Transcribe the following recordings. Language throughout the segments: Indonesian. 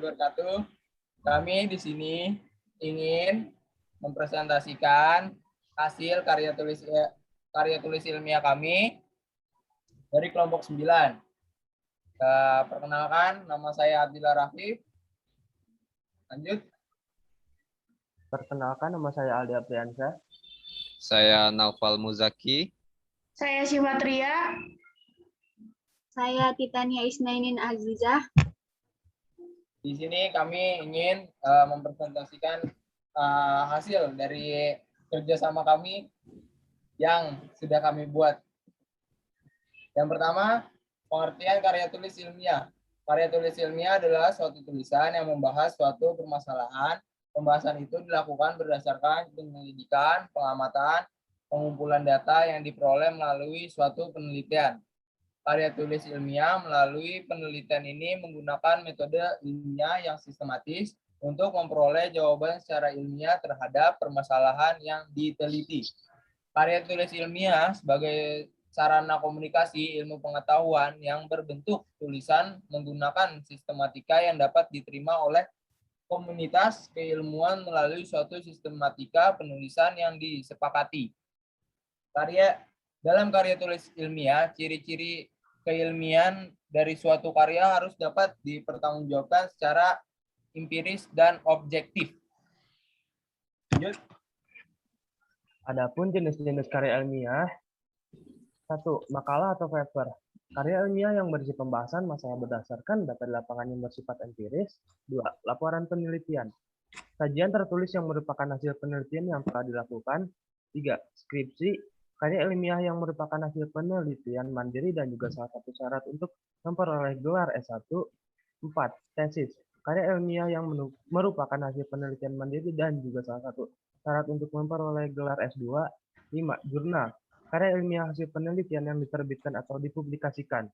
wabarakatuh. Kami di sini ingin mempresentasikan hasil karya tulis ilmiah kami dari kelompok 9. Perkenalkan, nama saya Abdillah Rafif. Lanjut. Perkenalkan, nama saya Aldi Apriansyah. Saya Naufal Muzaki. Saya Syifatria. Saya Titania Isnainin Azizah. Di sini kami ingin mempresentasikan hasil dari kerjasama kami yang sudah kami buat. Yang pertama, pengertian karya tulis ilmiah. Karya tulis ilmiah adalah suatu tulisan yang membahas suatu permasalahan. Pembahasan itu dilakukan berdasarkan penyelidikan, pengamatan, pengumpulan data yang diperoleh melalui suatu penelitian. Karya tulis ilmiah melalui penelitian ini menggunakan metode ilmiah yang sistematis untuk memperoleh jawaban secara ilmiah terhadap permasalahan yang diteliti. Karya tulis ilmiah sebagai sarana komunikasi ilmu pengetahuan yang berbentuk tulisan menggunakan sistematika yang dapat diterima oleh komunitas keilmuan melalui suatu sistematika penulisan yang disepakati. Dalam karya tulis ilmiah, ciri-ciri keilmian dari suatu karya harus dapat dipertanggungjawabkan secara empiris dan objektif. Lanjut. Adapun jenis-jenis karya ilmiah, 1. Makalah atau paper. Karya ilmiah yang berisi pembahasan masalah berdasarkan data di lapangan yang bersifat empiris. 2. Laporan penelitian. Kajian tertulis yang merupakan hasil penelitian yang telah dilakukan. 3. Skripsi. Karya ilmiah yang merupakan hasil penelitian mandiri dan juga salah satu syarat untuk memperoleh gelar S1. 4. Tesis. Karya ilmiah yang merupakan hasil penelitian mandiri dan juga salah satu syarat untuk memperoleh gelar S2. 5. Jurnal. Karya ilmiah hasil penelitian yang diterbitkan atau dipublikasikan.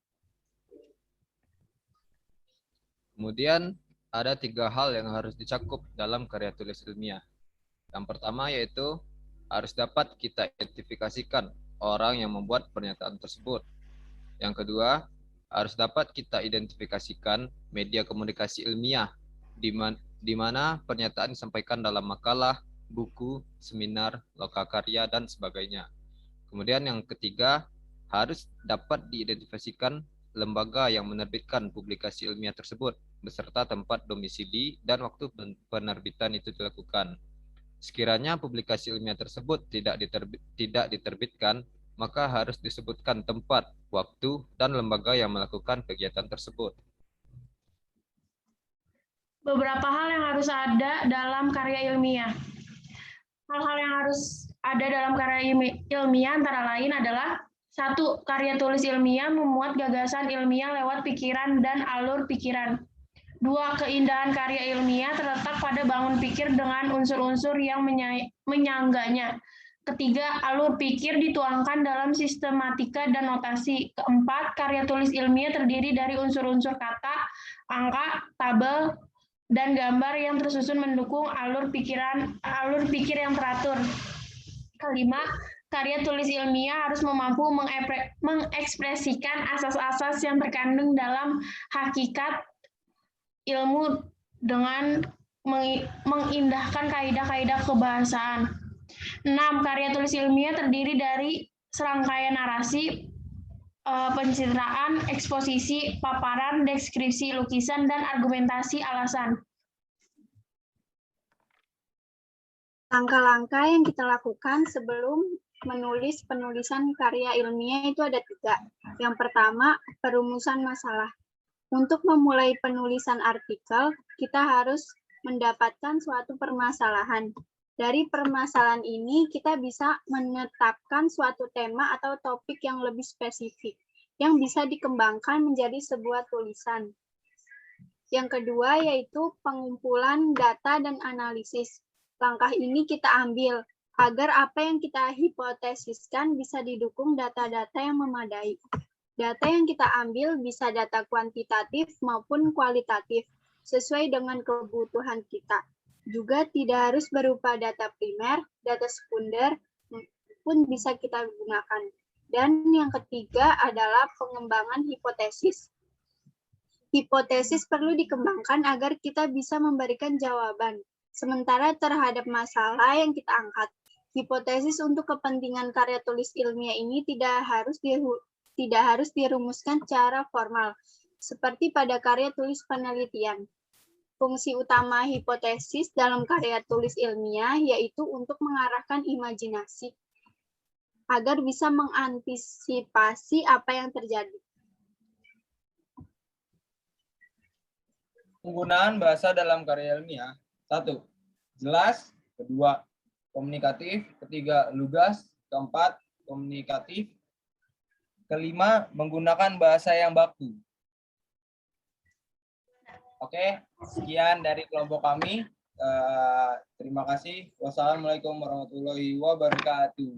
Kemudian ada 3 hal yang harus dicakup dalam karya tulis ilmiah. Yang pertama yaitu harus dapat kita identifikasikan orang yang membuat pernyataan tersebut. Yang kedua, harus dapat kita identifikasikan media komunikasi ilmiah di mana pernyataan disampaikan dalam makalah, buku, seminar, lokakarya, dan sebagainya. Kemudian yang ketiga, harus dapat diidentifikasikan lembaga yang menerbitkan publikasi ilmiah tersebut, beserta tempat domisili dan waktu penerbitan itu dilakukan. Sekiranya publikasi ilmiah tersebut tidak diterbitkan, maka harus disebutkan tempat, waktu, dan lembaga yang melakukan kegiatan tersebut. Beberapa hal yang harus ada dalam karya ilmiah. Hal-hal yang harus ada dalam karya ilmiah antara lain adalah 1. Karya tulis ilmiah memuat gagasan ilmiah lewat pikiran dan alur pikiran. 2. Keindahan karya ilmiah terletak pada bangun pikir dengan unsur-unsur yang menyangganya. 3. Alur pikir dituangkan dalam sistematika dan notasi. 4. Karya tulis ilmiah terdiri dari unsur-unsur kata, angka, tabel, dan gambar yang tersusun mendukung alur pikir yang teratur. 5. Karya tulis ilmiah harus mampu mengekspresikan asas-asas yang terkandung dalam hakikat ilmu dengan mengindahkan kaidah-kaidah kebahasaan. 6. Karya tulis ilmiah terdiri dari serangkaian narasi, pencitraan, eksposisi, paparan, deskripsi, lukisan, dan argumentasi alasan. Langkah-langkah yang kita lakukan sebelum menulis penulisan karya ilmiah itu ada 3. Yang pertama, perumusan masalah. Untuk memulai penulisan artikel, kita harus mendapatkan suatu permasalahan. Dari permasalahan ini, kita bisa menetapkan suatu tema atau topik yang lebih spesifik, yang bisa dikembangkan menjadi sebuah tulisan. Yang kedua, yaitu pengumpulan data dan analisis. Langkah ini kita ambil agar apa yang kita hipotesiskan bisa didukung data-data yang memadai. Data yang kita ambil bisa data kuantitatif maupun kualitatif, sesuai dengan kebutuhan kita. Juga tidak harus berupa data primer, data sekunder pun bisa kita gunakan. Dan yang ketiga adalah pengembangan hipotesis. Hipotesis perlu dikembangkan agar kita bisa memberikan jawaban. Sementara terhadap masalah yang kita angkat, hipotesis untuk kepentingan karya tulis ilmiah ini tidak harus dirumuskan secara formal, seperti pada karya tulis penelitian. Fungsi utama hipotesis dalam karya tulis ilmiah yaitu untuk mengarahkan imajinasi agar bisa mengantisipasi apa yang terjadi. Penggunaan bahasa dalam karya ilmiah. 1. Jelas. 2. Komunikatif. 3. Lugas. 4. Komunikatif. 5. Menggunakan bahasa yang baku. Oke, sekian dari kelompok kami. Terima kasih. Wassalamualaikum warahmatullahi wabarakatuh.